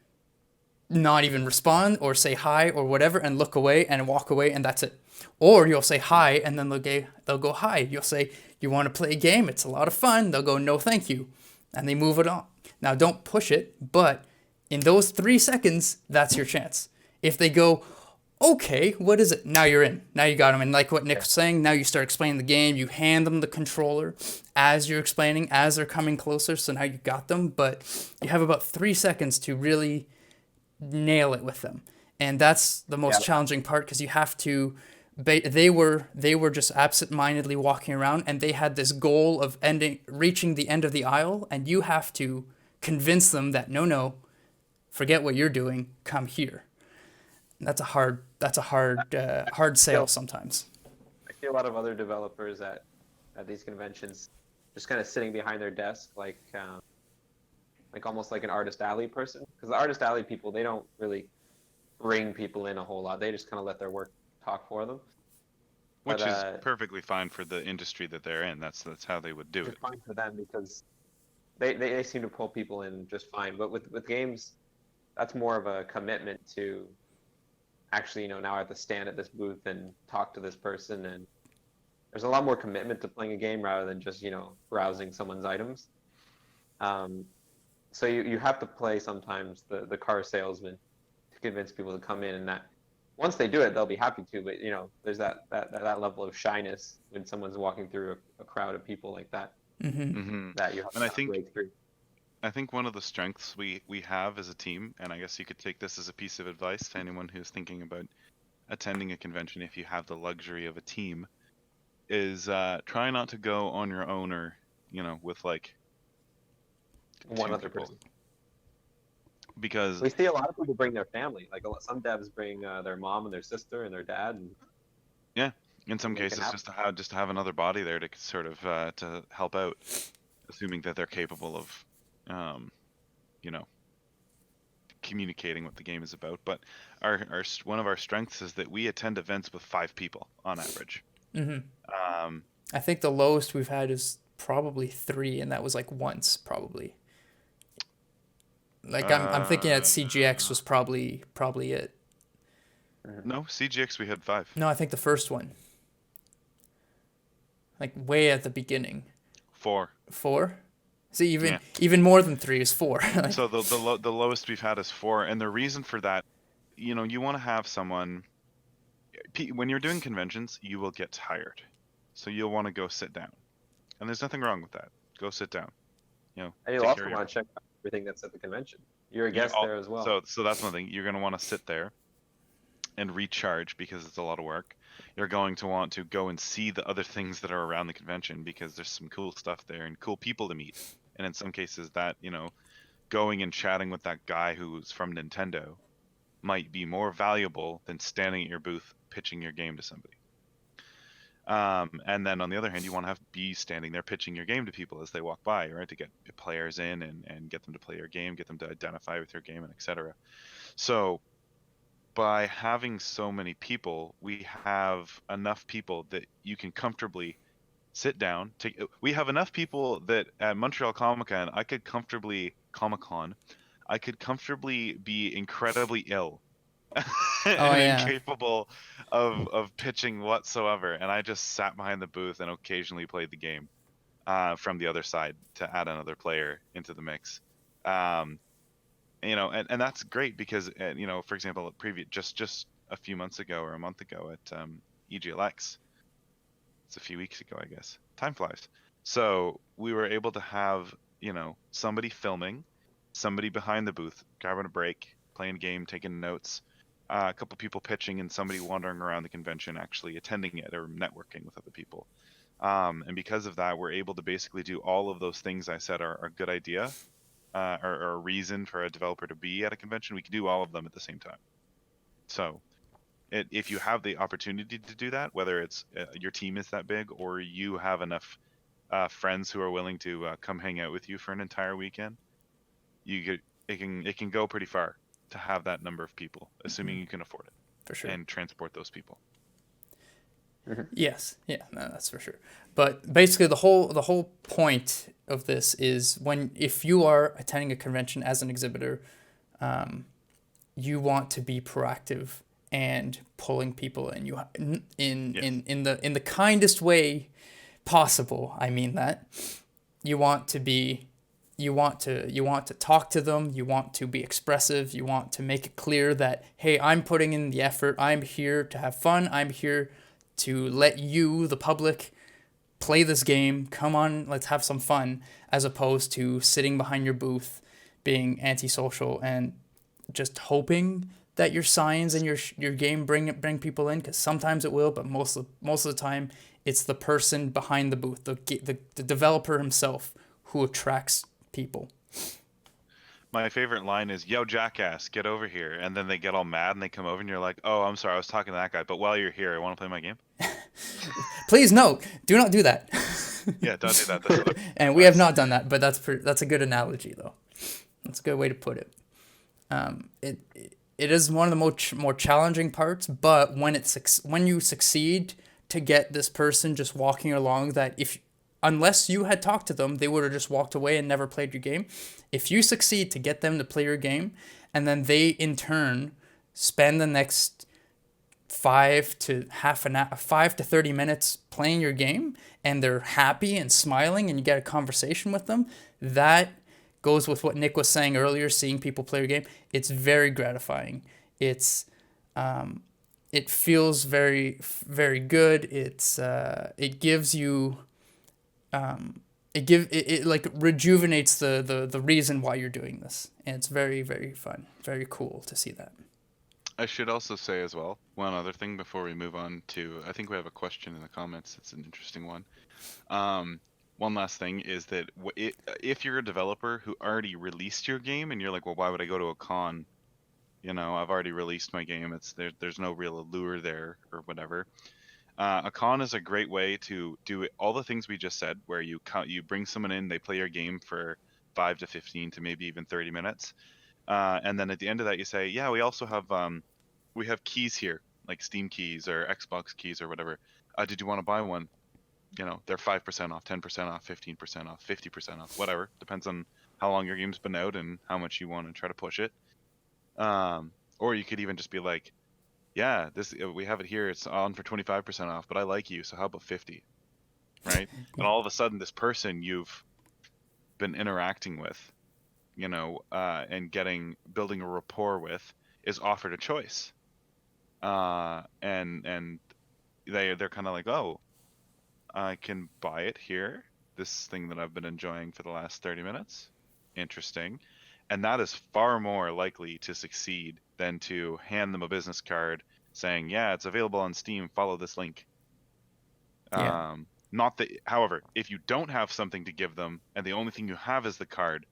not even respond or say hi or whatever and look away and walk away, and that's it. Or you'll say hi and then they'll go hi. You'll say, you want to play a game? It's a lot of fun. They'll go, no, thank you. And they move it on. Now, don't push it, but in those 3 seconds, that's your chance. If they go, Okay, what is it? Now you're in. Now you got them. And like what Nick was saying, now you start explaining the game. You hand them the controller as you're explaining, as they're coming closer. So now you got them, but you have about 3 seconds to really nail it with them. And that's the most challenging part because you have to. They were just absent-mindedly walking around, and they had this goal of reaching the end of the aisle, and you have to convince them that no, forget what you're doing, come here. That's a hard sale sometimes. I see a lot of other developers at these conventions just kind of sitting behind their desk, like almost like an artist alley person. Because the artist alley people, they don't really bring people in a whole lot. They just kind of let their work talk for them. Which is perfectly fine for the industry that they're in. That's how they would do it. It's fine for them because they seem to pull people in just fine. But with games, that's more of a commitment to actually, now I have to stand at this booth and talk to this person, and there's a lot more commitment to playing a game rather than just, browsing someone's items. So you have to play sometimes the car salesman to convince people to come in, and that once they do it, they'll be happy to, but there's that level of shyness when someone's walking through a crowd of people like that, that you have to break through. I think one of the strengths we have as a team, and I guess you could take this as a piece of advice to anyone who's thinking about attending a convention if you have the luxury of a team, is try not to go on your own or, with like one other person. Because we see a lot of people bring their family. Like some devs bring their mom and their sister and their dad. And yeah, in some cases, just to have another body there to sort of to help out, assuming that they're capable of, communicating what the game is about. But one of our strengths is that we attend events with 5 people on average. I think the lowest we've had is probably 3, and that was like once probably. Like I'm thinking at CGX was probably it. No, CGX we had 5. No, I think the first one. Like way at the beginning. 4. 4? See, even more than 3 is 4. So the lowest we've had is 4, and the reason for that, you want to have someone. When you're doing conventions, you will get tired, so you'll want to go sit down, and there's nothing wrong with that. Go sit down. And you'll also want to check out everything that's at the convention. You're a guest there as well. So that's one thing. You're going to want to sit there and recharge because it's a lot of work. You're going to want to go and see the other things that are around the convention because there's some cool stuff there and cool people to meet. And in some cases that, going and chatting with that guy who's from Nintendo might be more valuable than standing at your booth pitching your game to somebody. And then on the other hand, you want to be standing there pitching your game to people as they walk by, right? To get players in and get them to play your game, get them to identify with your game, and etc. So by having so many people, we have enough people that you can comfortably sit down. We have enough people that at Montreal Comic-Con, I could comfortably be incredibly ill. And incapable of pitching whatsoever, and I just sat behind the booth and occasionally played the game from the other side to add another player into the mix. And that's great because for example, just a few months ago or a month ago at EGLX, it's a few weeks ago, I guess. Time flies. So we were able to have somebody filming, somebody behind the booth grabbing a break, playing a game, taking notes. A couple people pitching and somebody wandering around the convention actually attending it or networking with other people. And because of that, we're able to basically do all of those things I said are a good idea or a reason for a developer to be at a convention. We can do all of them at the same time. So if you have the opportunity to do that, whether it's your team is that big or you have enough friends who are willing to come hang out with you for an entire weekend, it can go pretty far to have that number of people, assuming you can afford it. For sure. And transport those people. Yes. Yeah, no, that's for sure. But basically the whole point of this is if you are attending a convention as an exhibitor, you want to be proactive and pulling people in. In the kindest way possible. I mean that. You want to be you want to talk to them, you want to be expressive, you want to make it clear that, hey, I'm putting in the effort, I'm here to have fun, I'm here to let you, the public, play this game, come on, let's have some fun, as opposed to sitting behind your booth, being antisocial and just hoping that your signs and your game bring people in, because sometimes it will, but most of the time it's the person behind the booth, the developer himself, who attracts people. My favorite line is, "Yo, jackass, get over here!" And then they get all mad and they come over, and you're like, "Oh, I'm sorry, I was talking to that guy. But while you're here, I want to play my game." Please no, do not do that. Yeah, don't do that. That's And we have not done that, but that's a good analogy though. That's a good way to put it. It is one of the more challenging parts, but when you succeed to get this person just walking along, that unless you had talked to them, they would have just walked away and never played your game. If you succeed to get them to play your game, and then they in turn spend the next 5 to 30 minutes playing your game, and they're happy and smiling, and you get a conversation with them, that goes with what Nick was saying earlier, seeing people play your game. It's very gratifying. It feels very, very good. It gives you, it like rejuvenates the reason why you're doing this. And it's very, very fun, very cool to see that. I should also say as well, one other thing before we move on to, I think we have a question in the comments. It's an interesting one. One last thing is that if you're a developer who already released your game and you're like, well, why would I go to a con? You know, I've already released my game. There's no real allure there or whatever. A con is a great way to do all the things we just said, where you bring someone in, they play your game for 5 to 15 to maybe even 30 minutes. And then at the end of that, you say, yeah, we also have keys here, like Steam keys or Xbox keys or whatever. Did you want to buy one? You know, they're 5% off, 10% off, 15% off, 50% off, whatever. Depends on how long your game's been out and how much you want to try to push it. Or you could even just be like, yeah, we have it here. It's on for 25% off, but I like you, so how about 50? Right? And all of a sudden, this person you've been interacting with, you know, and building a rapport with, is offered a choice. And they're kind of like, oh, I can buy it here. This thing that I've been enjoying for the last 30 minutes. Interesting. And that is far more likely to succeed than to hand them a business card saying, yeah, it's available on Steam, follow this link. Yeah. Not that, however, if you don't have something to give them and the only thing you have is the card,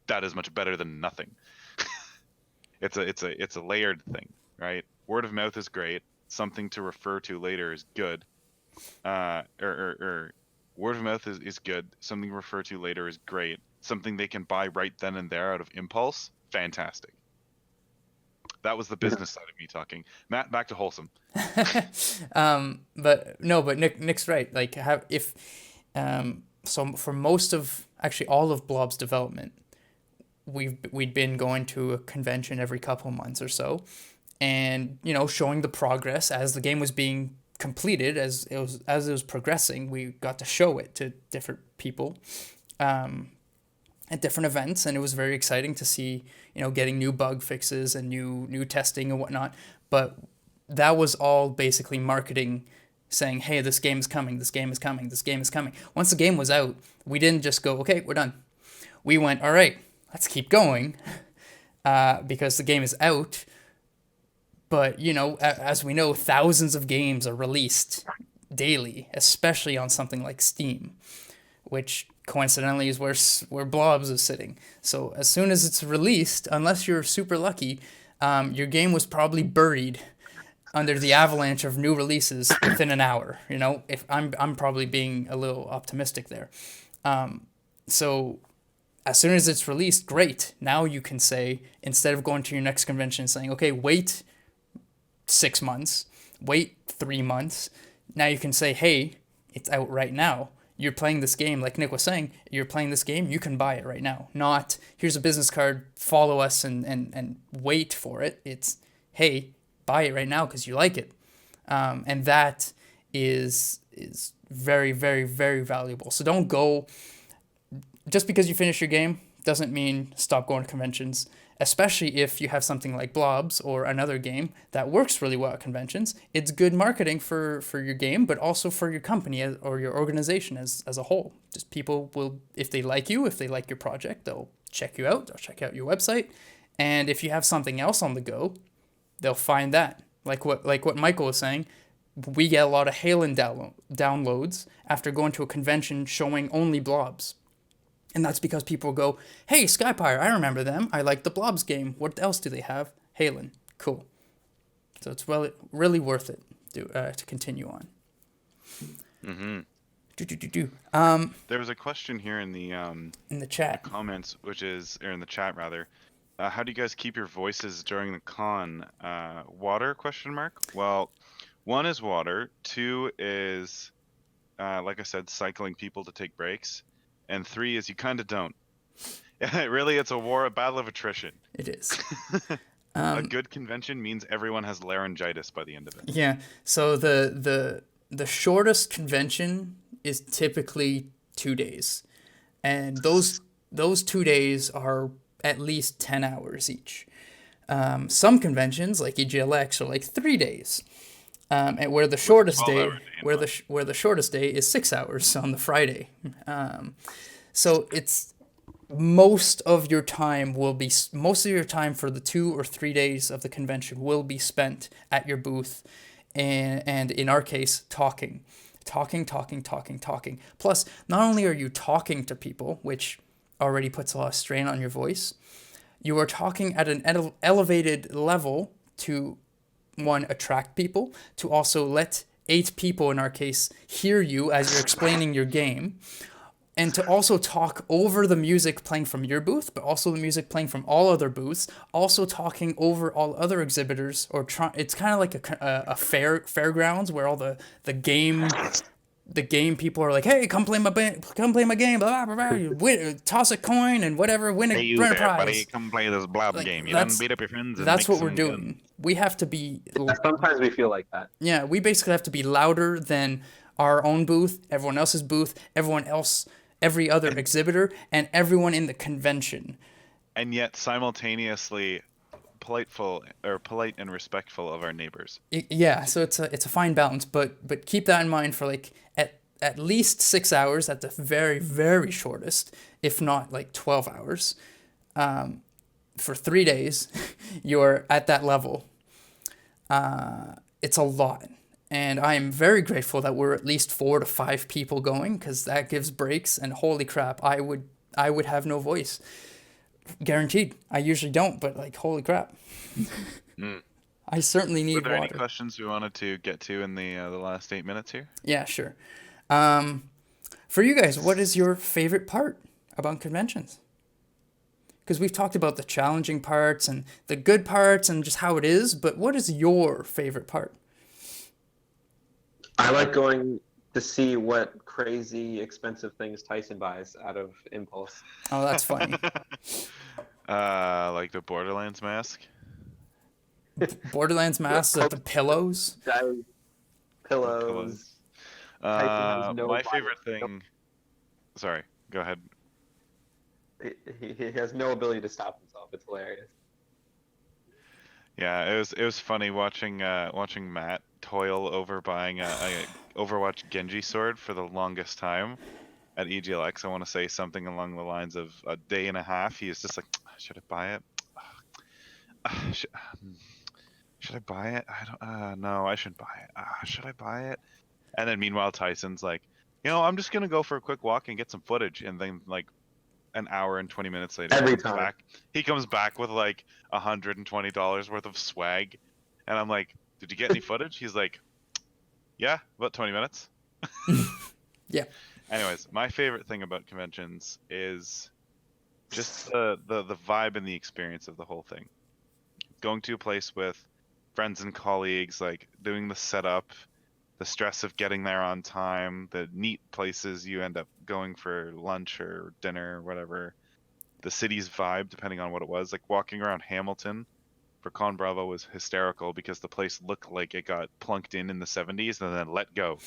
that is much better than nothing. It's a layered thing, right? Word of mouth is great. Something to refer to later is good. Or word of mouth is good. Something to refer to later is great. Something they can buy right then and there out of impulse, fantastic. That was the business side of me talking. Matt, back to wholesome. But Nick's right. Like so for most of, actually all of Blobs development, we'd been going to a convention every couple of months or so, and showing the progress as the game was being completed, as it was progressing. We got to show it to different people at different events, and it was very exciting to see getting new bug fixes and new testing and whatnot. But that was all basically marketing, saying, hey, this game is coming, this game is coming, this game is coming. Once the game was out, we didn't just go, okay, we're done. We went, all right, let's keep going, because the game is out. But, as we know, thousands of games are released daily, especially on something like Steam, which coincidentally is where Blobs is sitting. So as soon as it's released, unless you're super lucky, your game was probably buried under the avalanche of new releases within an hour. If I'm probably being a little optimistic there. So as soon as it's released, great. Now you can say, instead of going to your next convention and saying, okay, wait 6 months, wait 3 months, now you can say, hey, it's out right now. You're playing this game, like Nick was saying, you're playing this game, you can buy it right now. Not, here's a business card, follow us and wait for it. It's, hey, buy it right now because you like it. And that is very, very, very valuable. So don't go, just because you finish your game, doesn't mean stop going to conventions, especially if you have something like Blobs or another game that works really well at conventions. It's good marketing for your game, but also for your company or your organization as a whole. Just people will, if they like you, if they like your project, they'll check you out, they'll check out your website. And if you have something else on the go, they'll find that. Like what Michael was saying, we get a lot of Halen downloads after going to a convention showing only Blobs. And that's because people go, hey, SkyPyre, I remember them. I like the Blobs game. What else do they have? Halen. Cool. So it's really worth it to continue on. There was a question here in the chat. comments, or in the chat rather. How do you guys keep your voices during the con? Water? Question mark. Well, 1 is water. 2 is, like I said, cycling people to take breaks. And 3 is you kind of don't. It's a battle of attrition. It is. A good convention means everyone has laryngitis by the end of it. Yeah. So the shortest convention is typically 2 days, and those 2 days are at least 10 hours each. Some conventions like EGLX are like 3 days. And where the shortest day, where the shortest day is 6 hours on the Friday. So it's most of your time for the 2 or 3 days of the convention will be spent at your booth, and in our case, talking. Plus, not only are you talking to people, which already puts a lot of strain on your voice, you are talking at an elevated level to, 1, attract people, to also let 8 people, in our case, hear you as you're explaining your game, and to also talk over the music playing from your booth, but also the music playing from all other booths, also talking over all other exhibitors, it's kind of like a fairgrounds where all the game people are like, hey, come play my game, blah, blah, blah. You toss a coin and whatever, win a prize. Buddy, come play this Blob game. You done beat up your friends. That's what we're doing. We have to be. Sometimes we feel like that. Yeah, we basically have to be louder than our own booth, everyone else's booth, every other exhibitor, and everyone in the convention. And yet simultaneously polite and respectful of our neighbors. Yeah, so it's a fine balance, but keep that in mind for like at least 6 hours at the very, very shortest, if not like 12 hours. For 3 days, you're at that level. It's a lot. And I am very grateful that we're at least 4 to 5 people going, because that gives breaks, and holy crap, I would have no voice. Guaranteed. I usually don't, but like, holy crap. I certainly need water. Were there any questions we wanted to get to in the last 8 minutes here? Yeah, sure. For you guys, what is your favorite part about conventions? Because we've talked about the challenging parts and the good parts and just how it is, but what is your favorite part? I like going to see what crazy expensive things Tyson buys out of impulse. Oh, that's funny. Like the Borderlands mask. Borderlands masks, the pillows. Pillows. My favorite thing. Sorry, go ahead. He has no ability to stop himself. It's hilarious. Yeah, it was funny watching Matt toil over buying a Overwatch Genji sword for the longest time at EGLX. I want to say something along the lines of a day and a half. He is just like, should I buy it? Should I buy it? I don't. No, I shouldn't buy it. Should I buy it? And then meanwhile, Tyson's like, I'm just gonna go for a quick walk and get some footage, and then like an hour and 20 minutes later, he comes back with like $120 worth of swag, and I'm like, did you get any footage? He's like, yeah, about 20 minutes. Yeah. Anyways, my favorite thing about conventions is just the vibe and the experience of the whole thing. Going to a place with friends and colleagues, like doing the setup, the stress of getting there on time, the neat places you end up going for lunch or dinner or whatever, the city's vibe, depending on what it was. Like walking around Hamilton for Con Bravo was hysterical because the place looked like it got plunked in the 70s and then let go.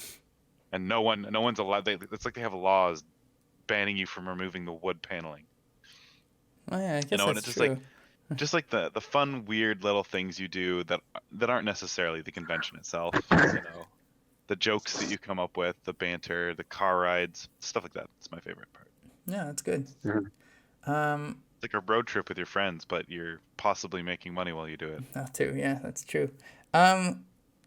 And no one's allowed, it's like they have laws banning you from removing the wood paneling. Oh yeah, I guess You know, and that's it's true. just like the fun, weird little things you do that aren't necessarily the convention itself. You know, the jokes that you come up with, the banter, the car rides, stuff like that. It's my favorite part. Yeah, that's good. Mhm. It's like a road trip with your friends, but you're possibly making money while you do it. That too. Yeah, that's true. Um,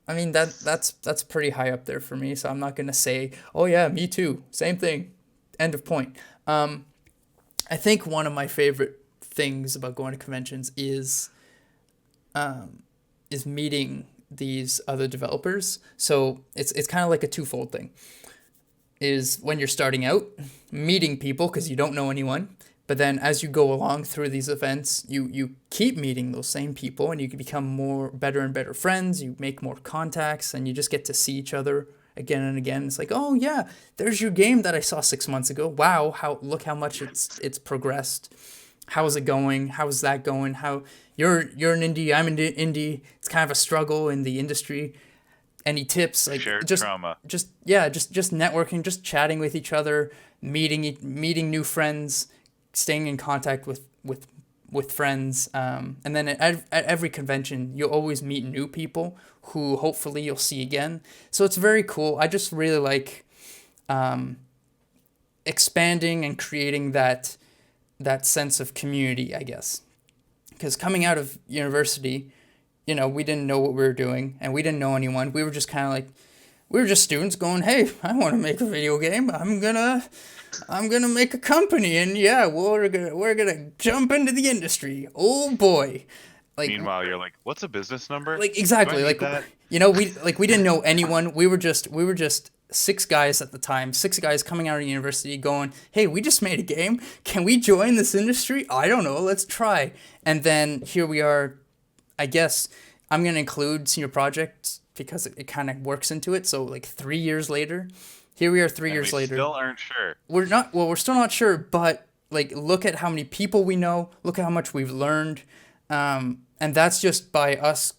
I mean that's pretty high up there for me. So I'm not gonna say, oh yeah, me too, same thing. End of point. I think one of my favorite things about going to conventions is meeting these other developers. So it's kind of like a twofold thing. Is when you're starting out, meeting people because you don't know anyone. But then as you go along through these events, you keep meeting those same people and you can become more better and better friends. You make more contacts and you just get to see each other again and again. It's like, oh yeah, there's your game that I saw 6 months ago. Wow, look how much it's progressed. How's it going? How's that going? How you're an indie, I'm an indie. It's kind of a struggle in the industry. Any tips? Like Shared just trauma. just yeah, just networking, just chatting with each other, meeting new friends, staying in contact with friends. And then at every convention, you'll always meet new people who hopefully you'll see again. So it's very cool. I just really like expanding and creating that sense of community, I guess. Because coming out of university, we didn't know what we were doing and we didn't know anyone. We were just kind of like, we were just students going, hey, I want to make a video game. I'm gonna make a company and yeah, we're gonna jump into the industry. Oh boy. Like Meanwhile, you're like, what's a business number? like Do I exactly need like that? we didn't know anyone. We were just six guys at the time, six guys coming out of university going, hey, we just made a game. Can we join this industry? I don't know. Let's try. And then here we are. I guess I'm going to include senior projects because it kind of works into it. So like 3 years later, here we are 3 years We later. still aren't sure. We're still not sure, but like look at how many people we know, look at how much we've learned. And that's just by us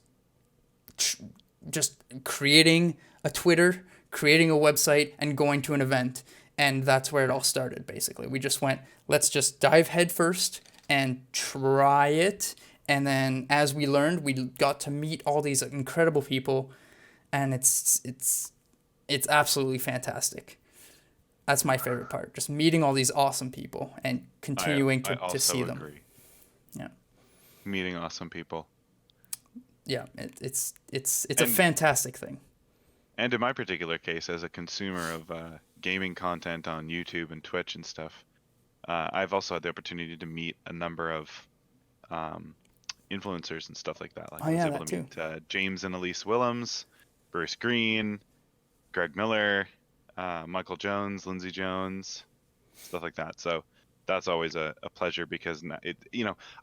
just creating a Twitter, creating a website, and going to an event. And that's where it all started, basically. We just went, let's just dive headfirst and try it. And then as we learned, we got to meet all these incredible people. And it's absolutely fantastic. That's my favorite part, just meeting all these awesome people and continuing I to also see them. agree. Yeah. Meeting awesome people. Yeah, it's a fantastic thing. And in my particular case, as a consumer of gaming content on YouTube and Twitch and stuff, I've also had the opportunity to meet a number of influencers and stuff like that. Like Oh, I was yeah, able that to meet James and Elise Willems, Bruce Green, Greg Miller, Michael Jones, Lindsay Jones, stuff like that. So that's always a pleasure because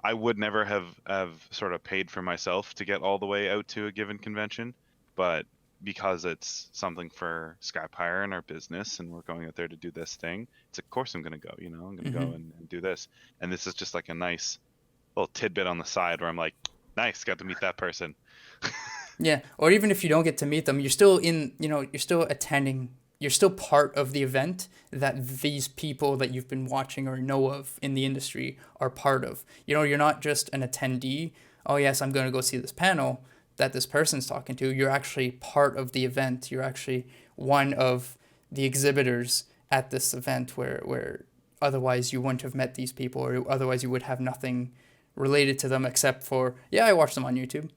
I would never have sort of paid for myself to get all the way out to a given convention, but because it's something for SkyPyre and our business and we're going out there to do this thing, it's of course I'm going to go, I'm going to go and do this. And this is just like a nice little tidbit on the side where I'm like, nice, got to meet that person. Yeah, or even if you don't get to meet them, you're still you're still attending, you're still part of the event that these people that you've been watching or know of in the industry are part of. You're not just an attendee. Oh yes, I'm going to go see this panel that this person's talking to. You're actually part of the event. You're actually one of the exhibitors at this event where otherwise you wouldn't have met these people or otherwise you would have nothing related to them except for, yeah, I watched them on YouTube.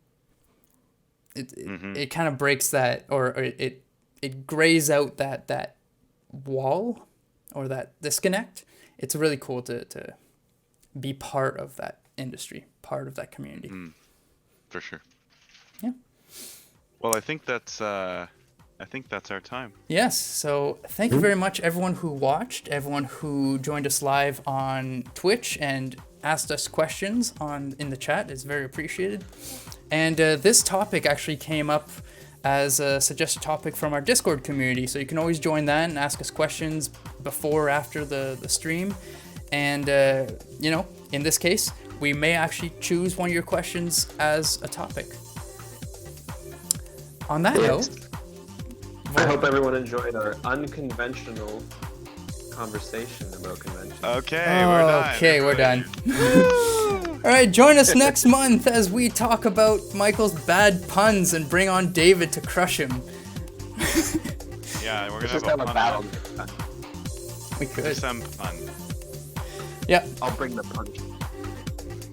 It kind of breaks that, or it grays out that wall or that disconnect. It's really cool to be part of that industry, part of that community. For sure. Yeah. Well, I think that's our time. Yes. So thank you very much, everyone who watched, everyone who joined us live on Twitch and asked us questions in the chat. It's very appreciated. And this topic actually came up as a suggested topic from our Discord community. So you can always join that and ask us questions before or after the stream. And, in this case, we may actually choose one of your questions as a topic. On that note, I hope everyone enjoyed our unconventional conversation about convention. Okay, we're done. Okay, we're done. All right, join us next month as we talk about Michael's bad puns and bring on David to crush him. Yeah, we're Let's gonna just have have a a battle. fun. We Do could. some fun. Yeah. I'll bring the punch.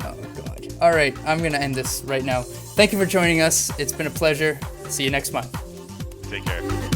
Oh, God. All right, I'm going to end this right now. Thank you for joining us. It's been a pleasure. See you next month. Take care.